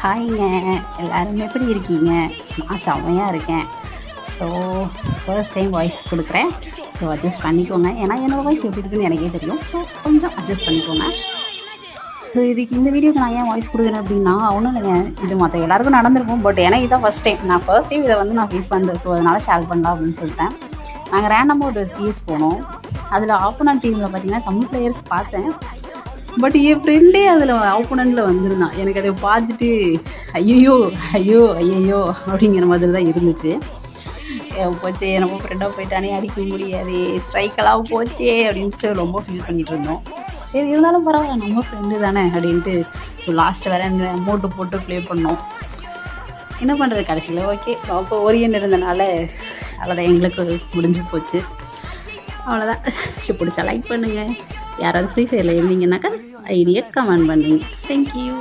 ஹாய்ங்க, எல்லோரும் எப்படி இருக்கீங்க? நான் செம்மையாக இருக்கேன். ஸோ ஃபர்ஸ்ட் டைம் வாய்ஸ் கொடுக்குறேன். ஸோ அட்ஜஸ்ட் பண்ணிக்கோங்க. ஏன்னா என்னோடய வாய்ஸ் எப்படி இருக்குன்னு எனக்கே தெரியும். ஸோ கொஞ்சம் அட்ஜஸ்ட் பண்ணிக்கோங்க. ஸோ இதுக்கு இந்த வீடியோக்கு நான் ஏன் வாய்ஸ் கொடுக்குறேன் அப்படின்னா, ஒன்றும் இல்லைங்க, இது மற்ற எல்லாருக்கும் நடந்திருக்கும். பட் ஏன்னா இதுதான் ஃபஸ்ட் டைம் இதை வந்து நான் ஃபேஸ் பண்ணுறேன். ஸோ அதனால் ஷேர் பண்ணலாம் அப்படின்னு சொல்லிட்டேன். நாங்கள் ரேண்டமாக ஒரு சிஎஸ் போனோம். அதில் ஆப்போனன்ட் டீமில் பார்த்தீங்கன்னா தமிழ் பிளேயர்ஸ் பார்த்தேன். பட் என் ஃப்ரெண்டே அதில் ஆப்போனண்ட்டில் வந்திருந்தான். எனக்கு அதை பார்த்துட்டு ஐயோ அப்படிங்கிற மாதிரி தான் இருந்துச்சு. போச்சே, நம்ம ஃப்ரெண்டாக போயிட்டானே, அடிக்க முடியாது, ஸ்ட்ரைக்கெல்லாம் போச்சே அப்படின்னு சொல்லி ரொம்ப ஃபீல் பண்ணிகிட்டு இருந்தோம். சரி இருந்தாலும் பரவாயில்ல, நம்ம ஃப்ரெண்டு தானே அப்படின்ட்டு ஸோ லாஸ்ட்டு வேறு அமௌண்ட்டு போட்டு ப்ளே பண்ணோம். என்ன பண்ணுறது, கடைசியில் ஓகே அப்போ ஓரியன் இருந்தனால அவ்வளோதான், எங்களுக்கு முடிஞ்சு போச்சு. அவ்வளோதான். பிடிச்சா லைக் பண்ணுங்கள். யாராவது ஃப்ரீ ஃபயரில் இருந்தீங்கன்னாக்கா ஐடியா கமெண்ட் பண்ணுங்க. தேங்க்யூ.